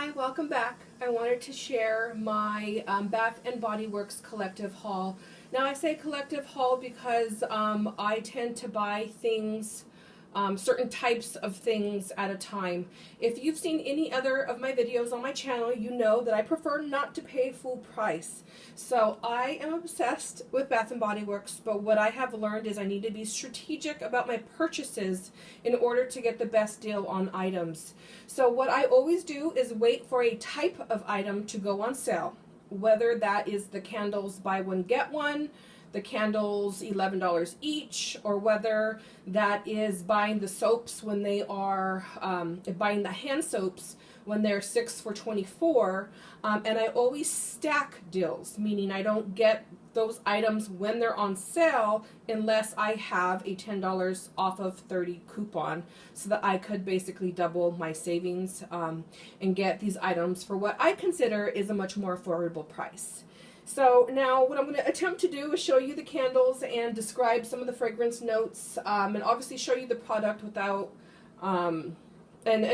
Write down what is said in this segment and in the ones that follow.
Hi, welcome back. I wanted to share my Bath and Body Works collective haul. Now I say collective haul because I tend to buy things, certain types of things at a time. If you've seen any other of my videos on my channel, you know that I prefer not to pay full price. So I am obsessed with Bath and Body Works, but what I have learned is I need to be strategic about my purchases in order to get the best deal on items. So what I always do is wait for a type of item to go on sale, whether that is the candles buy one get one, the candles $11 each, or whether that is buying the soaps when they are buying the hand soaps when they're 6 for $24. And I always stack deals, meaning I don't get those items when they're on sale unless I have a $10 off of 30 coupon, so that I could basically double my savings and get these items for what I consider is a much more affordable price. So now what I'm going to attempt to do is show you the candles and describe some of the fragrance notes, and obviously show you the product without, and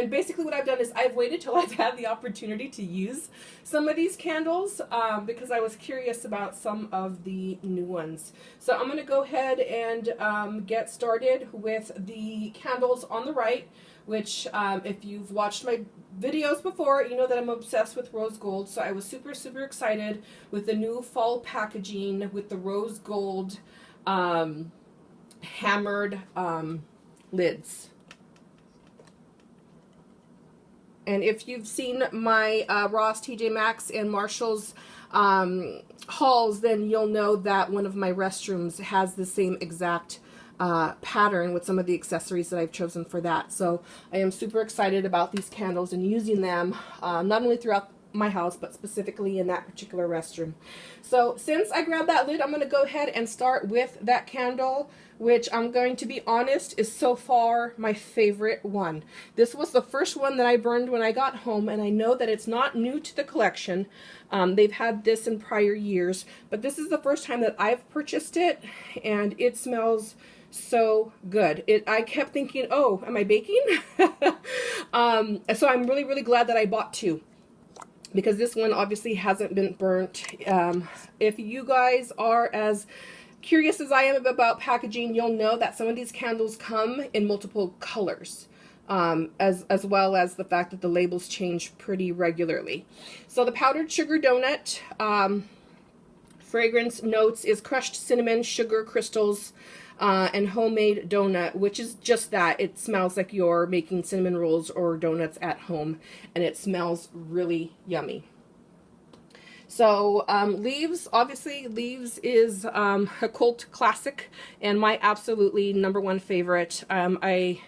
basically what I've done is I've waited till I've had the opportunity to use some of these candles because I was curious about some of the new ones. So I'm going to go ahead and get started with the candles on the right, which if you've watched my videos before, you know that I'm obsessed with rose gold. So I was super excited with the new fall packaging with the rose gold hammered lids. And if you've seen my Ross, TJ Maxx, and Marshall's hauls, then you'll know that one of my restrooms has the same exact pattern with some of the accessories that I've chosen for that. So I am super excited about these candles and using them not only throughout my house, but specifically in that particular restroom. So since I grabbed that lid, I'm going to go ahead and start with that candle, which I'm going to be honest is so far my favorite one. This was the first one that I burned when I got home, and I know that it's not new to the collection. They've had this in prior years, but this is the first time that I've purchased it, and it smells so good. I kept thinking, oh, am I baking? So I'm really glad that I bought two, because this one obviously hasn't been burnt. If you guys are as curious as I am about packaging, you'll know that some of these candles come in multiple colors, as well as the fact that the labels change pretty regularly. So the powdered sugar donut fragrance notes is crushed cinnamon, sugar crystals, and homemade donut, which is just that. It smells like you're making cinnamon rolls or donuts at home, and it smells really yummy. So Leaves, obviously Leaves is a cult classic and my absolutely #1 favorite. I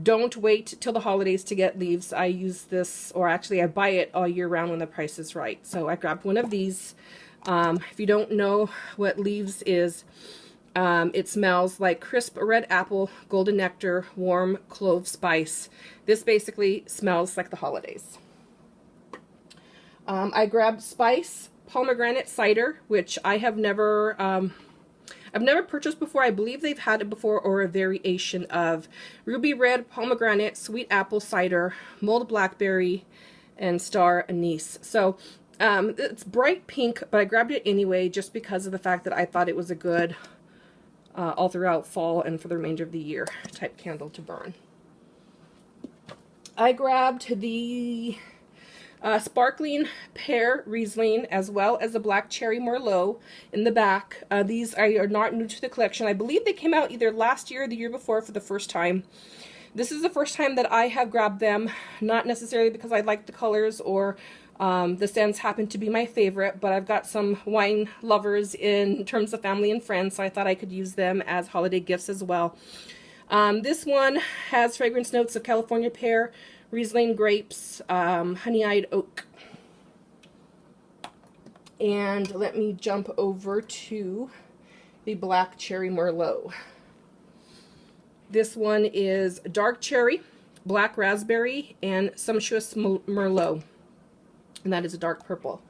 don't wait till the holidays to get Leaves. I use this, or actually I buy it all year round when the price is right. So I grabbed one of these. If you don't know what Leaves is, it smells like crisp red apple, golden nectar, warm clove spice. This basically smells like the holidays. I grabbed Spice pomegranate cider, which I have never, I've never purchased before. I believe they've had it before, or a variation of ruby red pomegranate, sweet apple cider, mulled blackberry, and star anise. So it's bright pink, but I grabbed it anyway just because of the fact that I thought it was a good all throughout fall and for the remainder of the year type candle to burn. I grabbed the sparkling pear Riesling, as well as a black cherry Merlot in the back. These are not new to the collection. I believe they came out either last year or the year before for the first time. This is the first time that I have grabbed them, not necessarily because I like the colors or the scents happen to be my favorite, but I've got some wine lovers in terms of family and friends, so I thought I could use them as holiday gifts as well. This one has fragrance notes of California pear, Riesling grapes, honey-eyed oak. And let me jump over to the black cherry Merlot. This one is dark cherry, black raspberry, and sumptuous Merlot. And that is a dark purple.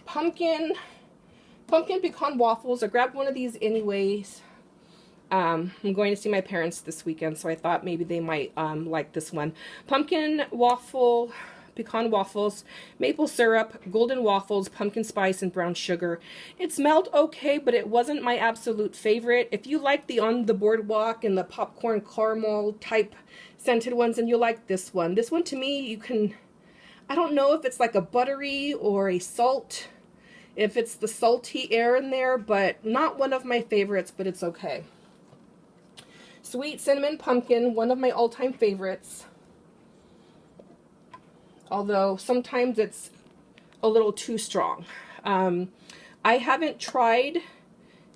Pumpkin pecan waffles. I grabbed one of these anyways. I'm going to see my parents this weekend, so I thought maybe they might like this one. Pumpkin waffle, pecan waffles, maple syrup, golden waffles, pumpkin spice, and brown sugar. It smelled okay, but it wasn't my absolute favorite. If you like the On the Boardwalk and the popcorn caramel type scented ones, and you'll like this one. This one, to me, you can, I don't know if it's like a buttery or a salt, if it's the salty air in there, but not one of my favorites, but it's okay. Sweet cinnamon pumpkin, one of my all-time favorites. Although sometimes it's a little too strong. I haven't tried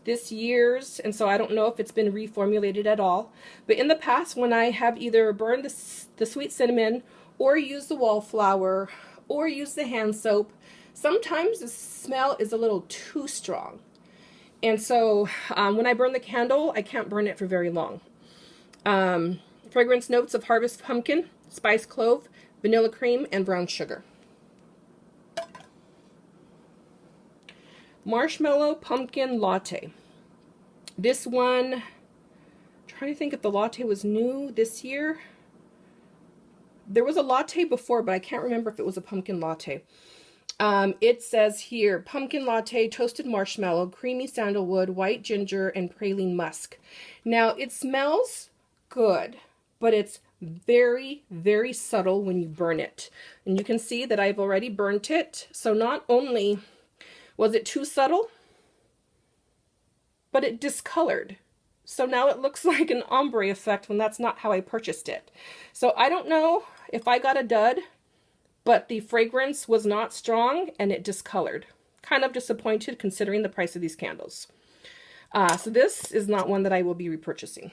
this year's, and so I don't know if it's been reformulated at all. But in the past, when I have either burned the sweet cinnamon, or used the wallflower, or used the hand soap, sometimes the smell is a little too strong. And so when I burn the candle, I can't burn it for very long. Fragrance notes of harvest pumpkin, spice clove, vanilla cream, and brown sugar. Marshmallow pumpkin latte. This one, I'm trying to think if the latte was new this year. There was a latte before, but I can't remember if it was a pumpkin latte. It says here, pumpkin latte, toasted marshmallow, creamy sandalwood, white ginger, and praline musk. Now, it smells good, but it's very, very subtle when you burn it. And you can see that I've already burnt it. So not only was it too subtle, but it discolored. So now it looks like an ombre effect when that's not how I purchased it. So I don't know if I got a dud, but the fragrance was not strong and it discolored. Kind of disappointed considering the price of these candles. So this is not one that I will be repurchasing.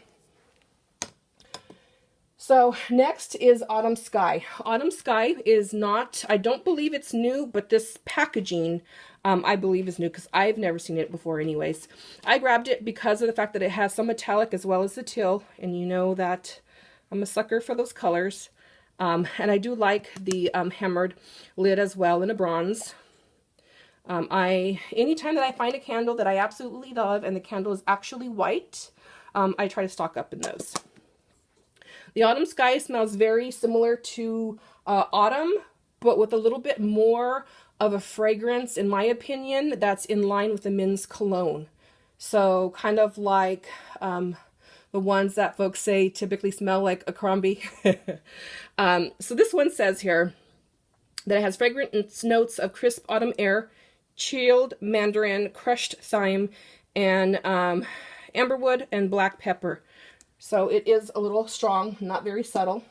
So next is Autumn Sky. Autumn Sky is not, I don't believe it's new, but this packaging I believe is new because I've never seen it before anyways. I grabbed it because of the fact that it has some metallic as well as the teal, and you know that I'm a sucker for those colors. And I do like the hammered lid as well in a bronze. Anytime that I find a candle that I absolutely love and the candle is actually white, I try to stock up in those. The Autumn Sky smells very similar to autumn, but with a little bit more of a fragrance, in my opinion, that's in line with the men's cologne. So kind of like the ones that folks say typically smell like a Crombie. So this one says here that it has fragrance notes of crisp autumn air, chilled mandarin, crushed thyme, and amberwood and black pepper. So it is a little strong, not very subtle.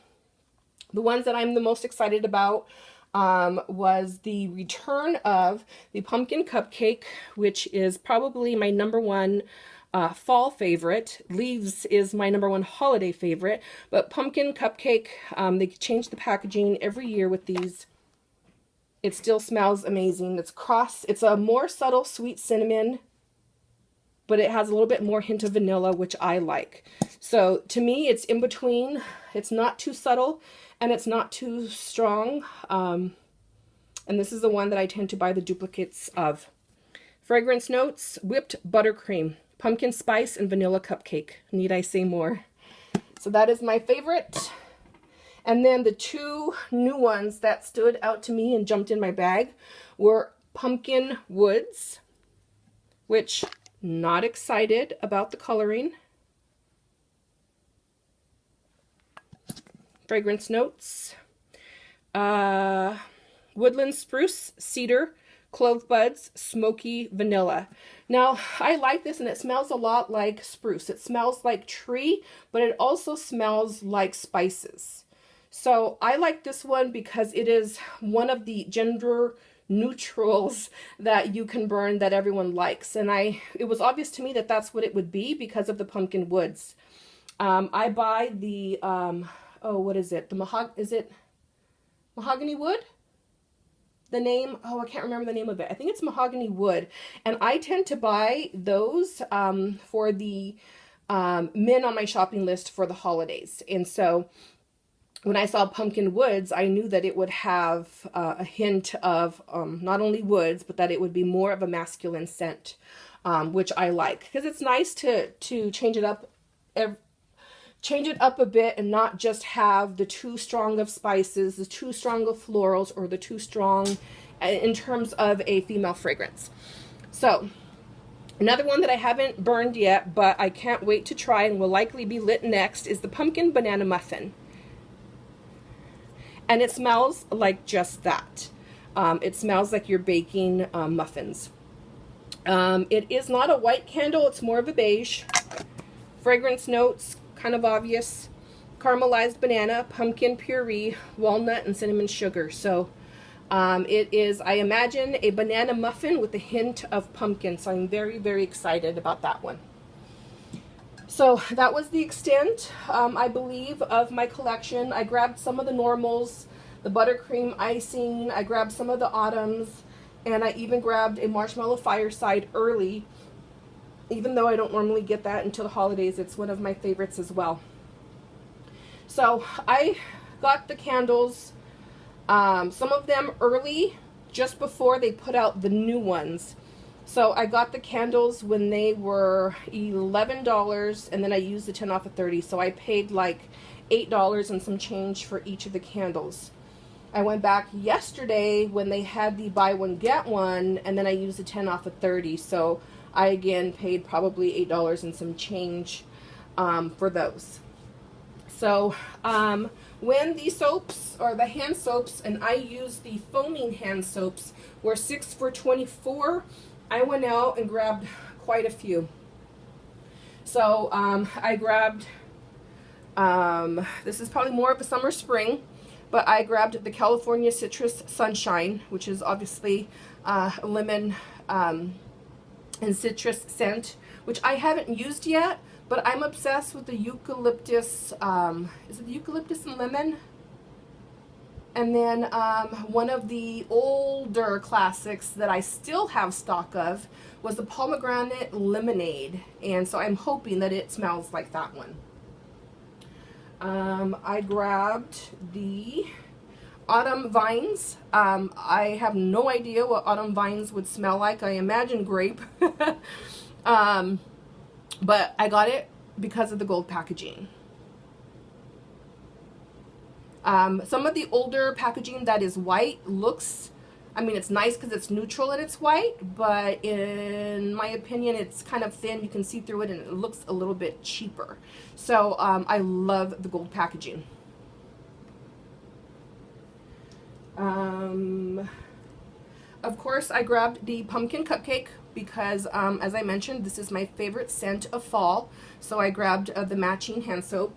The ones that I'm the most excited about was the return of the pumpkin cupcake, which is probably my #1 fall favorite. Leaves is my #1 holiday favorite, but pumpkin cupcake, they change the packaging every year with these. It still smells amazing. It's a more subtle sweet cinnamon, but it has a little bit more hint of vanilla, which I like. So to me, it's in between. It's not too subtle and it's not too strong. And this is the one that I tend to buy the duplicates of. Fragrance notes, whipped buttercream, pumpkin spice, and vanilla cupcake. Need I say more? So that is my favorite. And then the two new ones that stood out to me and jumped in my bag were Pumpkin Woods, which not excited about the coloring. Fragrance notes, woodland spruce, cedar, clove buds, smoky vanilla. Now, I like this and it smells a lot like spruce. It smells like tree, but it also smells like spices. So I like this one because it is one of the gender neutrals that you can burn that everyone likes. And it was obvious to me that that's what it would be because of the Pumpkin Woods. I buy the, what is it? Is it mahogany wood? The name, I can't remember the name of it. I think it's mahogany wood. And I tend to buy those for the men on my shopping list for the holidays. And so when I saw Pumpkin Woods, I knew that it would have a hint of not only woods, but that it would be more of a masculine scent, which I like. Because it's nice to change it up change it up a bit and not just have the too strong of spices, the too strong of florals, or the too strong in terms of a female fragrance. So another one that I haven't burned yet, but I can't wait to try and will likely be lit next, is the pumpkin banana muffin. And it smells like just that. It smells like you're baking muffins. It is not a white candle, it's more of a beige. Fragrance notes, kind of obvious. Caramelized banana, pumpkin puree, walnut, and cinnamon sugar. So it is, I imagine, a banana muffin with a hint of pumpkin. So I'm very, very excited about that one. So that was the extent, I believe, of my collection. I grabbed some of the normals, the buttercream icing, I grabbed some of the autumns, and I even grabbed a marshmallow fireside early. Even though I don't normally get that until the holidays, it's one of my favorites as well. So I got the candles, some of them early, just before they put out the new ones. So I got the candles when they were $11, and then I used the 10 off of 30. So I paid like $8 and some change for each of the candles. I went back yesterday when they had the buy one get one, and then I used the 10 off of 30. So I again paid probably $8 and some change for those. So when the soaps, or the hand soaps, and I used the foaming hand soaps, were 6 for $24, I went out and grabbed quite a few. So I grabbed, this is probably more of a summer spring, but I grabbed the California Citrus Sunshine, which is obviously lemon and citrus scent, which I haven't used yet, but I'm obsessed with the eucalyptus, is it the eucalyptus and lemon? And then one of the older classics that I still have stock of was the pomegranate lemonade, and so I'm hoping that it smells like that one. I grabbed the autumn vines. I have no idea what autumn vines would smell like. I imagine grape. But I got it because of the gold packaging. Some of the older packaging that is white looks, I mean, it's nice because it's neutral and it's white, but in my opinion, it's kind of thin. You can see through it and it looks a little bit cheaper. So I love the gold packaging. Of course, I grabbed the pumpkin cupcake because, as I mentioned, this is my favorite scent of fall. So I grabbed the matching hand soap.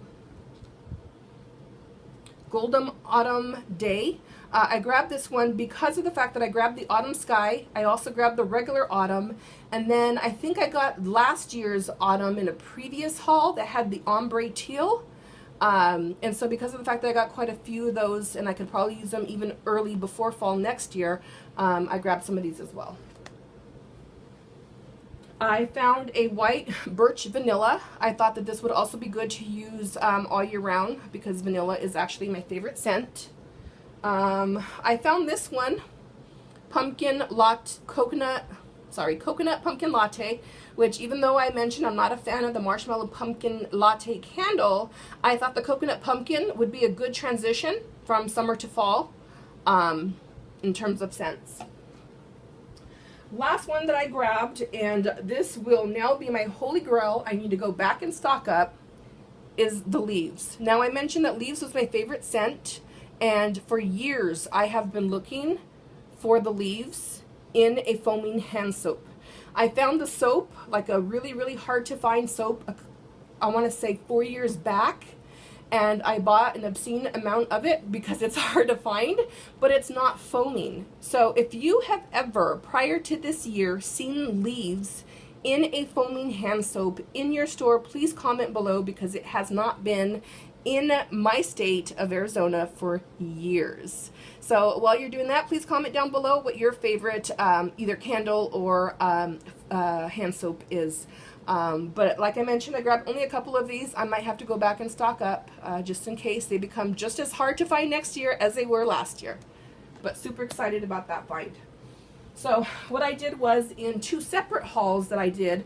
Golden Autumn Day. I grabbed this one because of the fact that I grabbed the Autumn Sky. I also grabbed the regular Autumn. And then I think I got last year's Autumn in a previous haul that had the ombre teal. And so because of the fact that I got quite a few of those, and I could probably use them even early before fall next year, I grabbed some of these as well. I found a white birch vanilla. I thought that this would also be good to use all year round because vanilla is actually my favorite scent. I found this one, coconut pumpkin latte, which even though I mentioned I'm not a fan of the marshmallow pumpkin latte candle, I thought the coconut pumpkin would be a good transition from summer to fall in terms of scents. Last one that I grabbed, and this will now be my holy grail, I need to go back and stock up, is the leaves. Now I mentioned that leaves was my favorite scent, and for years I have been looking for the leaves in a foaming hand soap. I found the soap, like a really, really hard to find soap, I want to say 4 years back, and I bought an obscene amount of it because it's hard to find, but it's not foaming. So if you have ever, prior to this year, seen leaves in a foaming hand soap in your store, please comment below because it has not been in my state of Arizona for years. So while you're doing that, please comment down below what your favorite either candle or hand soap is. But like I mentioned, I grabbed only a couple of these. I might have to go back and stock up just in case they become just as hard to find next year as they were last year. But super excited about that find. So what I did was in 2 separate hauls that I did,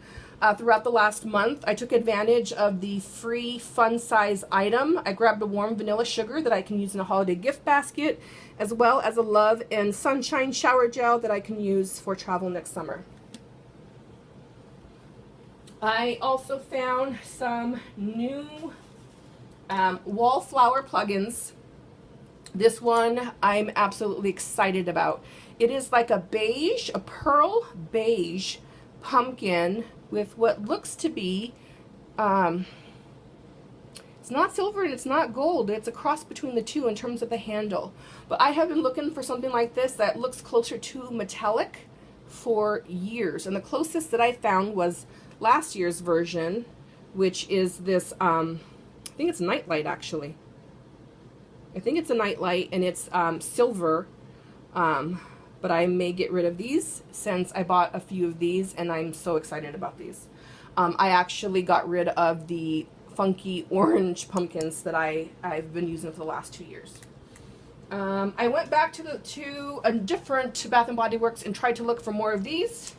throughout the last month. I took advantage of the free fun size item. I grabbed a warm vanilla sugar that I can use in a holiday gift basket, as well as a Love and Sunshine shower gel that I can use for travel next summer. I also found some new wallflower plugins. This one I'm absolutely excited about. It is like a beige, a pearl beige pumpkin with what looks to be, it's not silver and it's not gold. It's a cross between the two in terms of the handle. But I have been looking for something like this that looks closer to metallic for years. And the closest that I found was last year's version, which is this, I think it's Nightlight actually. I think it's a Nightlight and it's silver. But I may get rid of these since I bought a few of these and I'm so excited about these. I actually got rid of the funky orange pumpkins that I've been using for the last 2 years. I went back to a different Bath & Body Works and tried to look for more of these.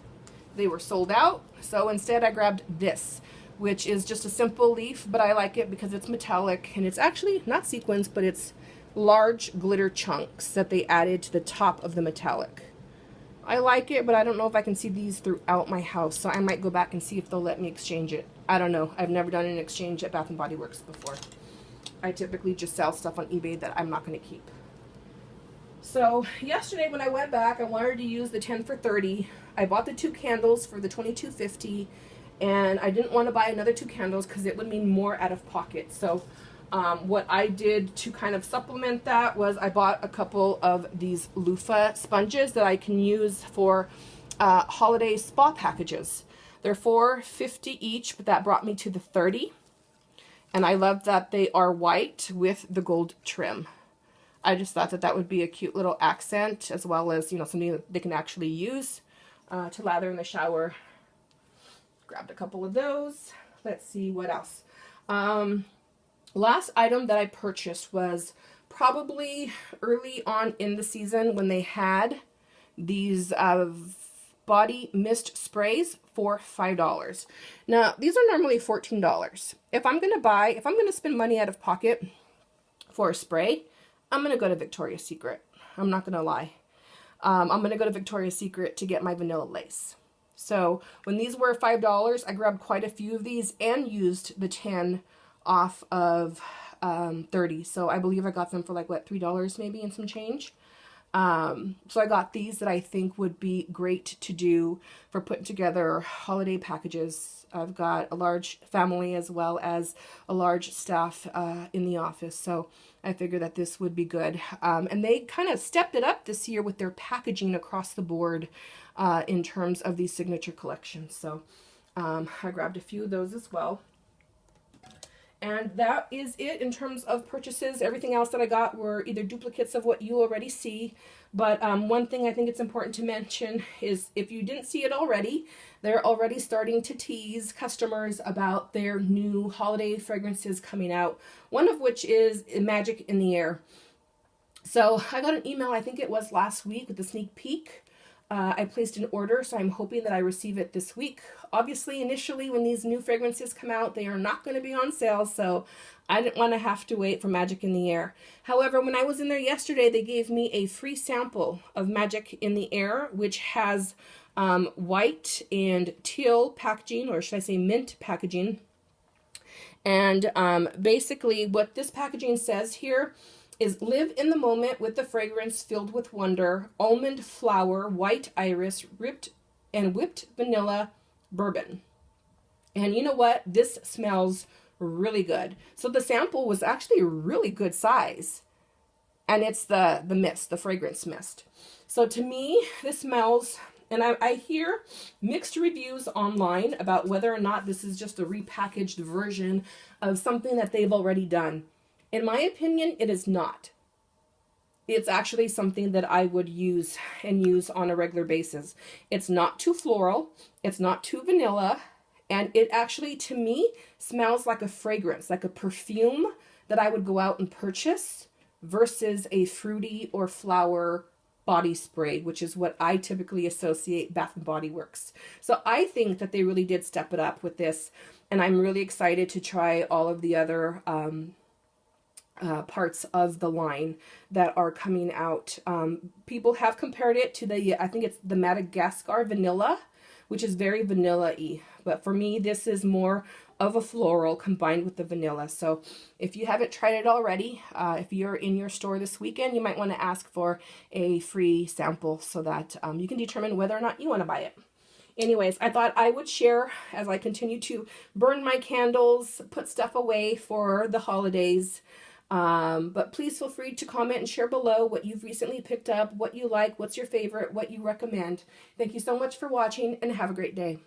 They were sold out, so instead I grabbed this, which is just a simple leaf, but I like it because it's metallic and it's actually not sequins, but it's large glitter chunks that they added to the top of the metallic. I like it, but I don't know if I can see these throughout my house, so I might go back and see if they'll let me exchange it. I don't know. I've never done an exchange at Bath & Body Works before. I typically just sell stuff on eBay that I'm not going to keep. So yesterday when I went back, I wanted to use the 10 for 30. I bought the 2 candles for the $22.50, and I didn't want to buy another 2 candles because it would mean more out of pocket. So what I did to kind of supplement that was I bought a couple of these loofah sponges that I can use for holiday spa packages. They're $4.50 each, but that brought me to the 30. And I love that they are white with the gold trim. I just thought that that would be a cute little accent, as well as, you know, something that they can actually use to lather in the shower. Grabbed a couple of those. Let's see what else. Last item that I purchased was probably early on in the season when they had these body mist sprays for $5. Now, these are normally $14. If I'm going to spend money out of pocket for a spray, I'm going to go to Victoria's Secret. I'm not going to lie. I'm going to go to Victoria's Secret to get my vanilla lace. So when these were $5, I grabbed quite a few of these and used the 10 off of 30. So I believe I got them for like, what, $3 maybe and some change. So I got these that I think would be great to do for putting together holiday packages. I've got a large family as well as a large staff in the office. So I figured that this would be good. And they kind of stepped it up this year with their packaging across the board in terms of these signature collections. So I grabbed a few of those as well. And that is it in terms of purchases. Everything else that I got were either duplicates of what you already see. But one thing I think it's important to mention is if you didn't see it already, they're already starting to tease customers about their new holiday fragrances coming out. One of which is Magic in the Air. So I got an email, I think it was last week, with a sneak peek. I placed an order, so I'm hoping that I receive it this week. Obviously, initially, when these new fragrances come out, they are not going to be on sale, so I didn't want to have to wait for Magic in the Air. However, when I was in there yesterday, they gave me a free sample of Magic in the Air, which has white and teal packaging, or should I say mint packaging. And basically, what this packaging says here is live in the moment with the fragrance filled with wonder, almond flower, white iris, whipped vanilla bourbon. And you know what? This smells really good. So the sample was actually a really good size. And it's the mist, the fragrance mist. So to me, this smells, and I hear mixed reviews online about whether or not this is just a repackaged version of something that they've already done. In my opinion, it is not. It's actually something that I would use and use on a regular basis. It's not too floral. It's not too vanilla. And it actually, to me, smells like a fragrance, like a perfume that I would go out and purchase versus a fruity or flower body spray, which is what I typically associate Bath and Body Works. So I think that they really did step it up with this, and I'm really excited to try all of the other parts of the line that are coming out. People have compared it to the, I think it's the Madagascar Vanilla, which is very vanilla-y. But for me, this is more of a floral combined with the vanilla. So if you haven't tried it already, if you're in your store this weekend, you might want to ask for a free sample so that you can determine whether or not you want to buy it. Anyways, I thought I would share as I continue to burn my candles, put stuff away for the holidays. But please feel free to comment and share below what you've recently picked up, what you like, what's your favorite, what you recommend. Thank you so much for watching, and have a great day.